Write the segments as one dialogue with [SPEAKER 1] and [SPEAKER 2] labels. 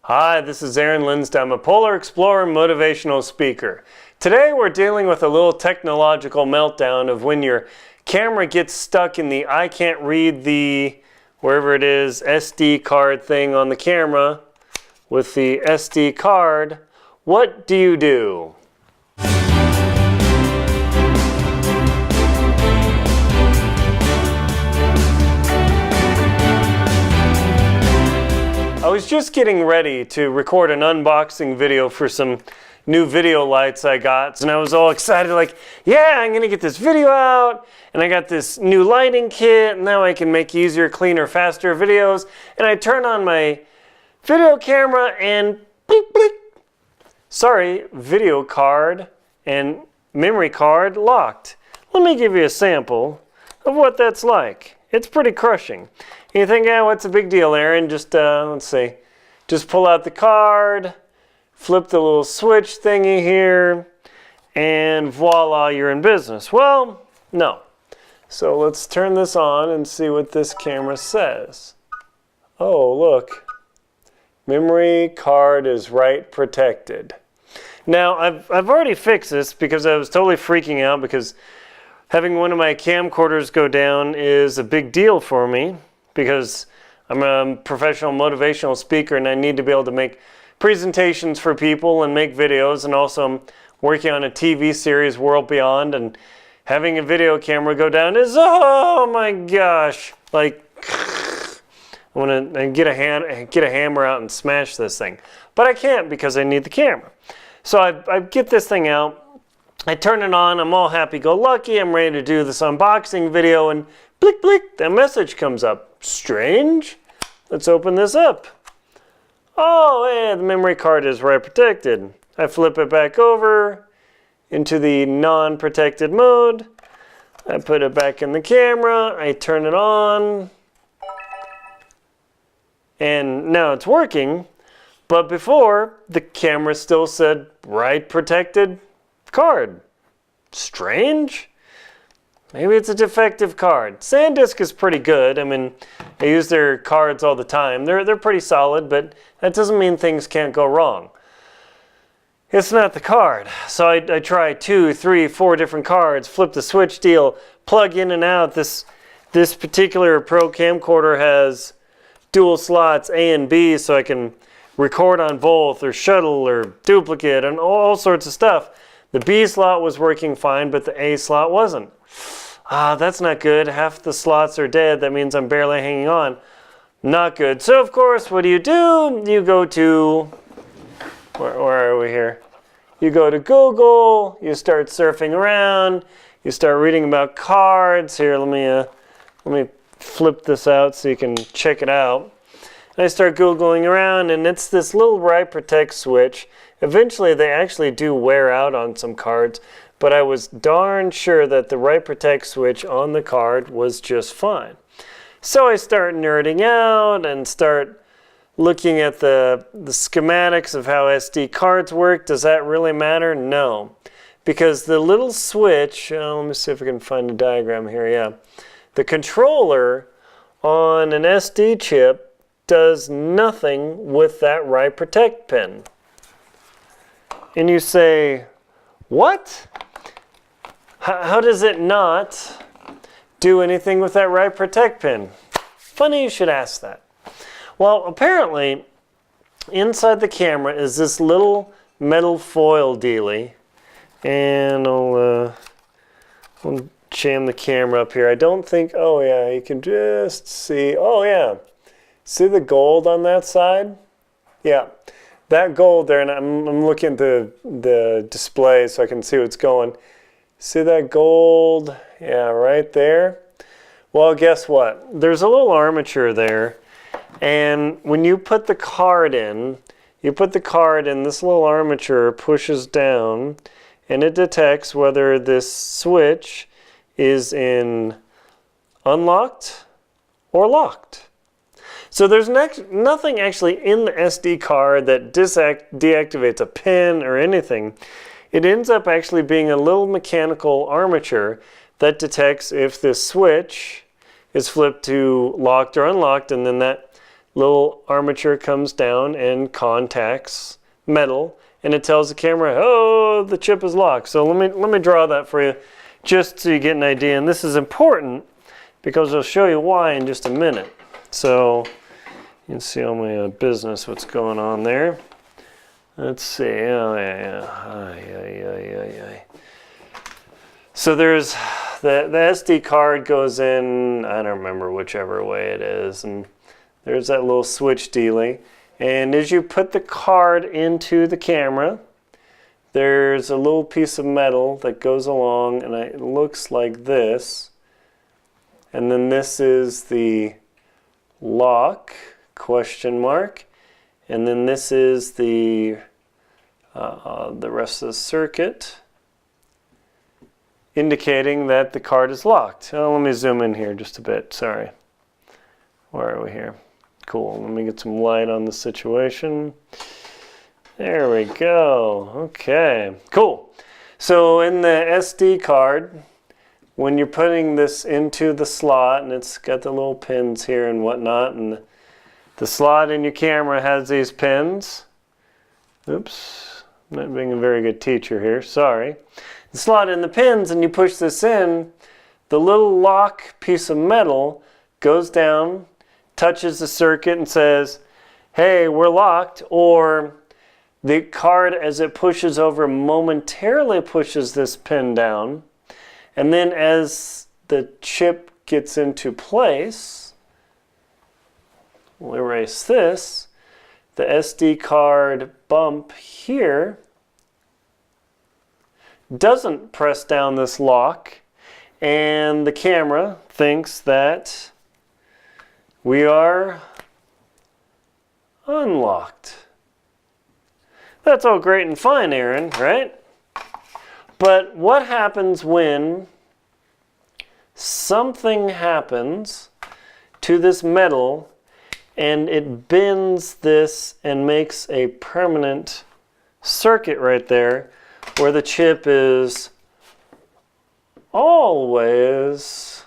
[SPEAKER 1] Hi, this is Aaron Linsdau. I'm a Polar Explorer motivational speaker. Today we're dealing with a little technological meltdown of when your camera gets stuck in the I can't read the, wherever it is, SD card thing on the camera with the SD card. What do you do? I was just getting ready to record an unboxing video for some new video lights I got, and I was all excited like, yeah, I'm gonna get this video out, and I got this new lighting kit, and now I can make easier, cleaner, faster videos. And I turn on my video camera and bleep, bleep. Sorry, video card and memory card locked. Let me give you a sample of what that's like. It's pretty crushing. You think, yeah, what's the big deal, Aaron? Just, let's see, just pull out the card, flip the little switch thingy here, and voila, you're in business. Well, no. So let's turn this on and see what this camera says. Oh, look. Memory card is write protected. Now, I've already fixed this because I was totally freaking out because having one of my camcorders go down is a big deal for me, because I'm a professional motivational speaker and I need to be able to make presentations for people and make videos, and also I'm working on a TV series, World Beyond, and having a video camera go down is, oh my gosh, like I want to get a hammer out and smash this thing. But I can't because I need the camera. So I get this thing out, I turn it on, I'm all happy-go-lucky, I'm ready to do this unboxing video, and blick, blick, that message comes up. Strange. Let's open this up. Oh, yeah, the memory card is write protected. I flip it back over into the non-protected mode. I put it back in the camera. I turn it on. And now it's working. But before, the camera still said write protected card. Strange. Maybe it's a defective card. SanDisk is pretty good. I mean, I use their cards all the time. They're pretty solid, but that doesn't mean things can't go wrong. It's not the card. So I try 2, 3, 4 different cards, flip the switch deal, plug in and out. This particular Pro camcorder has dual slots A and B, so I can record on both, or shuttle, or duplicate, and all sorts of stuff. The B slot was working fine, but the A slot wasn't. That's not good. Half the slots are dead. That means I'm barely hanging on. Not good. So, of course, what do? You go to, where are we here? You go to Google. You start surfing around. You start reading about cards. Here, let me flip this out so you can check it out. And I start Googling around, and it's this little write protect switch. Eventually, they actually do wear out on some cards, but I was darn sure that the write protect switch on the card was just fine. So I start nerding out and start looking at the schematics of how SD cards work. Does that really matter? No. Because the little switch, let me see if I can find a diagram here, yeah. The controller on an SD chip does nothing with that write protect pin. And you say, what? How does it not do anything with that write protect pin? Funny you should ask that. Well, apparently, inside the camera is this little metal foil dealie. And I'll jam the camera up here. I don't think, oh yeah, you can just see, oh yeah. See the gold on that side? Yeah. That gold there, and I'm looking at the display so I can see what's going. See that gold? Yeah, right there. Well, guess what? There's a little armature there, and when you put the card in, this little armature pushes down, and it detects whether this switch is in unlocked or locked. So there's nothing actually in the SD card that deactivates a pin or anything. It ends up actually being a little mechanical armature that detects if this switch is flipped to locked or unlocked, and then that little armature comes down and contacts metal, and it tells the camera, oh, the chip is locked. So let me draw that for you just so you get an idea. And this is important because I'll show you why in just a minute. So you can see on my business what's going on there. Let's see. Oh, yeah. So there's the SD card goes in, I don't remember whichever way it is, and there's that little switch dealy. And as you put the card into the camera, there's a little piece of metal that goes along, and it looks like this. And then this is the lock, question mark. And then this is the rest of the circuit, indicating that the card is locked. Oh, let me zoom in here just a bit, sorry. Where are we here? Cool, let me get some light on the situation. There we go, okay, cool. So in the SD card, when you're putting this into the slot, and it's got the little pins here and whatnot, and the slot in your camera has these pins. Oops, I'm not being a very good teacher here, sorry. The slot in the pins, and you push this in, the little lock piece of metal goes down, touches the circuit and says, hey, we're locked, or the card, as it pushes over, momentarily pushes this pin down, and then as the chip gets into place, we'll erase this, the SD card bump here doesn't press down this lock, and the camera thinks that we are unlocked. That's all great and fine, Aaron, right? But what happens when something happens to this metal and it bends this and makes a permanent circuit right there where the chip is always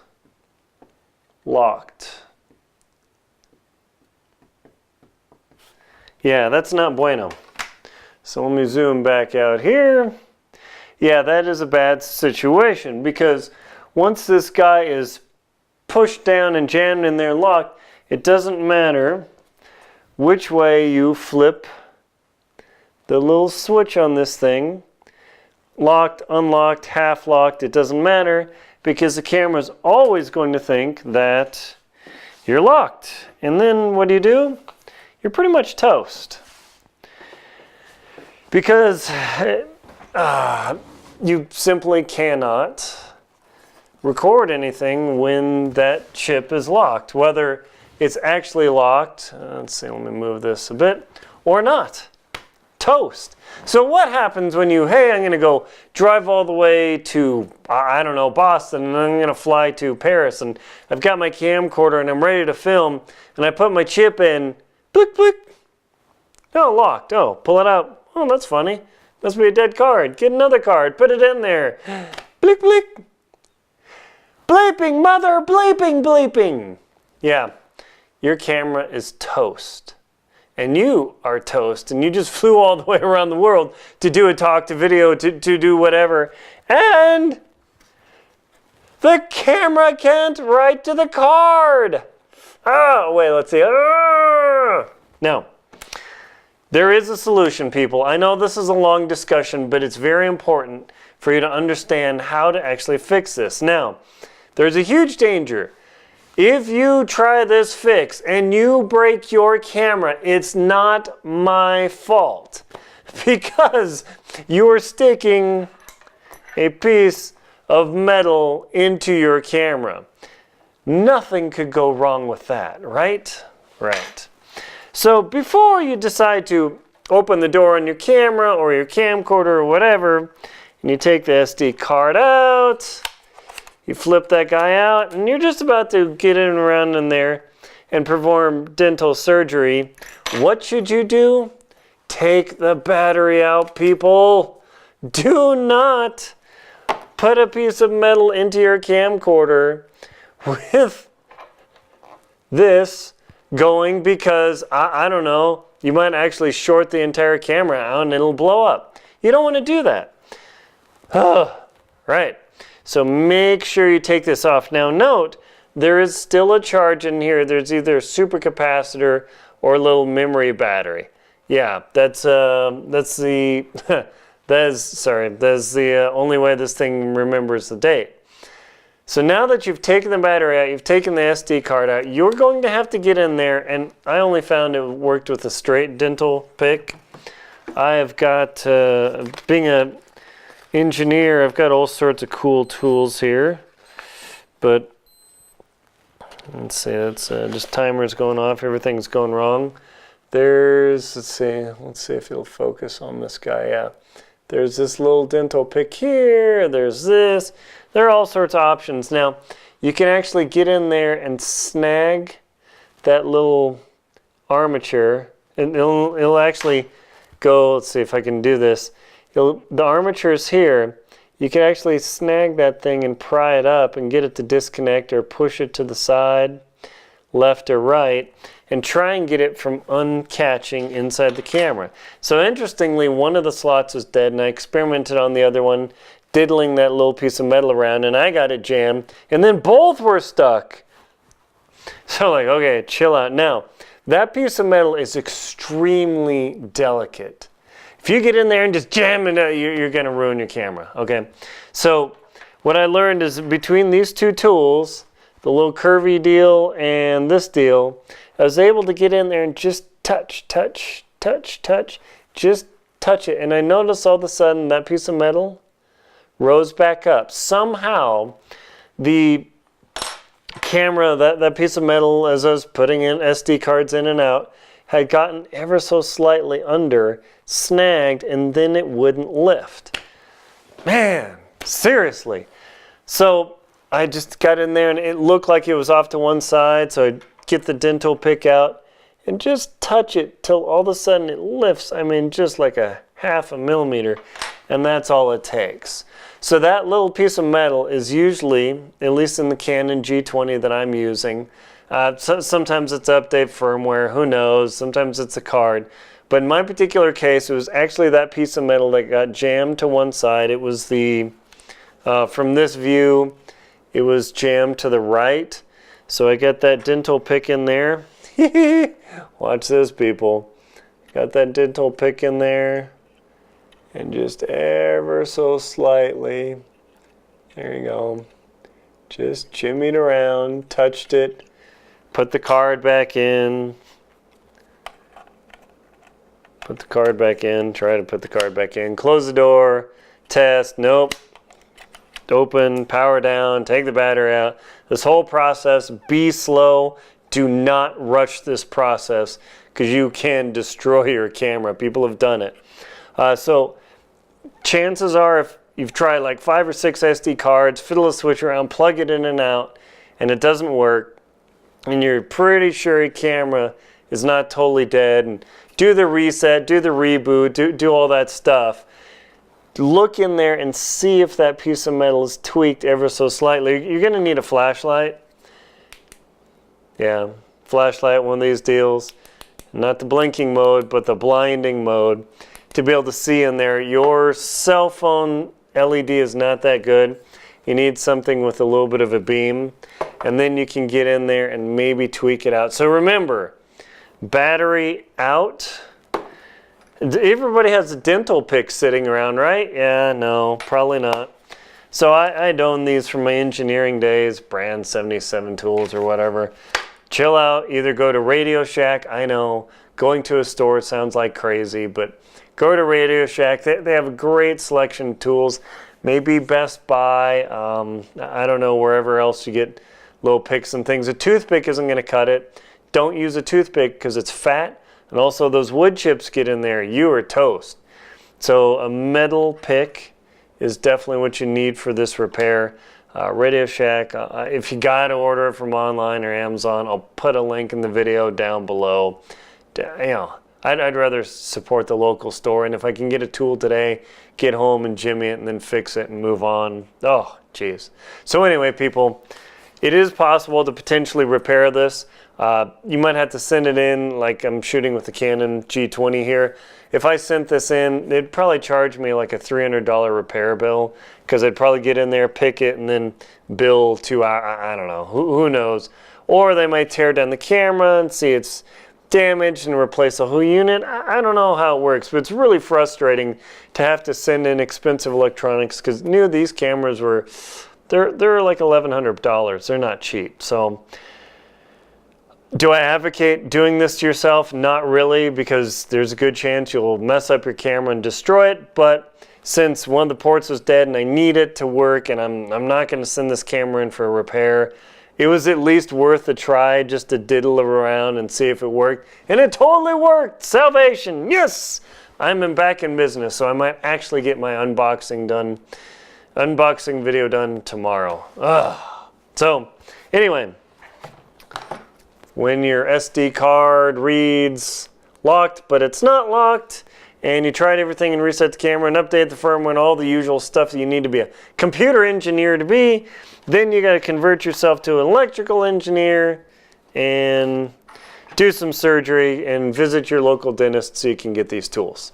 [SPEAKER 1] locked? Yeah, that's not bueno. So let me zoom back out here. Yeah, that is a bad situation, because once this guy is pushed down and jammed in there and locked, it doesn't matter which way you flip the little switch on this thing. Locked, unlocked, half locked, it doesn't matter, because the camera is always going to think that you're locked. And then what do? You're pretty much toast. Because you simply cannot record anything when that chip is locked, whether it's actually locked, let's see, let me move this a bit, or not. Toast. So what happens when you, hey, I'm going to go drive all the way to, I don't know, Boston, and I'm going to fly to Paris, and I've got my camcorder and I'm ready to film, and I put my chip in, blick, blick. Oh, locked. Oh, pull it out. Oh, that's funny. Must be a dead card. Get another card. Put it in there. Blick, blick. Bleeping, mother, bleeping, bleeping. Yeah, your camera is toast. And you are toast. And you just flew all the way around the world to do a talk, to video, to do whatever. And the camera can't write to the card. Oh, wait, let's see. Now, there is a solution, people. I know this is a long discussion, but it's very important for you to understand how to actually fix this. Now, there's a huge danger. If you try this fix and you break your camera, it's not my fault, because you are sticking a piece of metal into your camera. Nothing could go wrong with that, right? Right. So before you decide to open the door on your camera or your camcorder or whatever, and you take the SD card out, you flip that guy out, and you're just about to get in around in there and perform dental surgery, what should you do? Take the battery out, people. Do not put a piece of metal into your camcorder with this going because, I don't know, you might actually short the entire camera out and it'll blow up. You don't want to do that. Right. So make sure you take this off. Now note, there is still a charge in here. There's either a supercapacitor or a little memory battery. Yeah, that's the that's the only way this thing remembers the date. So now that you've taken the battery out, you've taken the SD card out, you're going to have to get in there, and I only found it worked with a straight dental pick. I have got, being an engineer, I've got all sorts of cool tools here, but let's see, that's just timers going off, everything's going wrong. There's, let's see if it'll focus on this guy, yeah. There's this little dental pick here, there's this. There are all sorts of options. Now, you can actually get in there and snag that little armature, and it'll actually go, let's see if I can do this. The armature is here. You can actually snag that thing and pry it up and get it to disconnect or push it to the side, left or right, and try and get it from uncatching inside the camera. So interestingly, one of the slots was dead, and I experimented on the other one, diddling that little piece of metal around, and I got it jammed, and then both were stuck. So like, okay, chill out. Now, that piece of metal is extremely delicate. If you get in there and just jam it, you're gonna ruin your camera, okay? So what I learned is between these two tools, the little curvy deal and this deal, I was able to get in there and just touch, just touch it. And I noticed all of a sudden that piece of metal rose back up. Somehow the camera, that piece of metal, as I was putting in SD cards in and out, had gotten ever so slightly under, snagged, and then it wouldn't lift. Man, seriously. So I just got in there and it looked like it was off to one side, so I'd get the dental pick out and just touch it till all of a sudden it lifts. I mean, just like a half a millimeter, and that's all it takes. So that little piece of metal is usually, at least in the Canon G20 that I'm using, sometimes it's update firmware, who knows, sometimes it's a card. But in my particular case, it was actually that piece of metal that got jammed to one side. It was the, from this view, it was jammed to the right. So I got that dental pick in there. Watch this, people. Got that dental pick in there. And just ever so slightly, there you go. Just jimmied around, touched it, put the card back in. Put the card back in, try to put the card back in. Close the door, test, nope. Open, power down, take the battery out. This whole process, be slow. Do not rush this process because you can destroy your camera. People have done it. So chances are if you've tried like 5 or 6 SD cards, fiddle a switch around, plug it in and out, and it doesn't work, and you're pretty sure your camera is not totally dead, and do the reset, do the reboot, do all that stuff. Look in there and see if that piece of metal is tweaked ever so slightly. You're going to need a flashlight. Yeah, flashlight, one of these deals. Not the blinking mode, but the blinding mode to be able to see in there. Your cell phone LED is not that good. You need something with a little bit of a beam, and then you can get in there and maybe tweak it out. So remember, battery out. Everybody has a dental pick sitting around, right? Yeah, no, probably not. So I'd own these from my engineering days, brand 77 tools or whatever. Chill out, either go to Radio Shack. I know going to a store sounds like crazy, but go to Radio Shack. They have a great selection of tools. Maybe Best Buy, I don't know, wherever else you get little picks and things. A toothpick isn't going to cut it. Don't use a toothpick because it's fat. And also those wood chips get in there, you are toast. So a metal pick is definitely what you need for this repair. Radio Shack, if you got to order it from online or Amazon, I'll put a link in the video down below. You know, I'd rather support the local store, and if I can get a tool today, get home and jimmy it and then fix it and move on. Oh, geez. So anyway, people, it is possible to potentially repair this. You might have to send it in, like I'm shooting with the Canon G20 here. If I sent this in, they'd probably charge me like a $300 repair bill, because I'd probably get in there, pick it, and then bill I don't know, who knows. Or they might tear down the camera and see it's damaged and replace the whole unit. I don't know how it works, but it's really frustrating to have to send in expensive electronics, because these cameras they're like $1,100. They're not cheap. So do I advocate doing this to yourself? Not really, because there's a good chance you'll mess up your camera and destroy it. But since one of the ports was dead and I need it to work, and I'm not going to send this camera in for a repair, it was at least worth a try just to diddle around and see if it worked. And it totally worked! Salvation! Yes! I'm back in business, so I might actually get my unboxing video done tomorrow. So, anyway, when your SD card reads locked, but it's not locked, and you tried everything and reset the camera and update the firmware and all the usual stuff that you need to be a computer engineer to be, then you got to convert yourself to an electrical engineer and do some surgery and visit your local dentist so you can get these tools.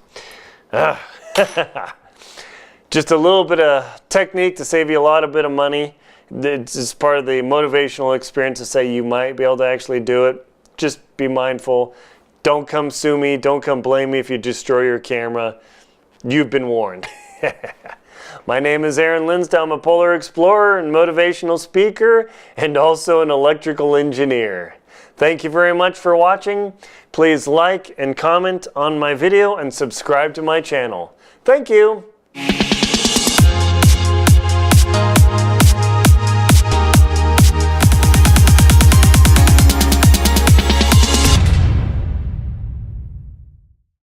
[SPEAKER 1] Just a little bit of technique to save you a lot of bit of money. It's just part of the motivational experience to say you might be able to actually do it. Just be mindful. Don't come sue me. Don't come blame me if you destroy your camera. You've been warned. My name is Aaron Linsdau. I'm a polar explorer and motivational speaker, and also an electrical engineer. Thank you very much for watching. Please like and comment on my video and subscribe to my channel. Thank you.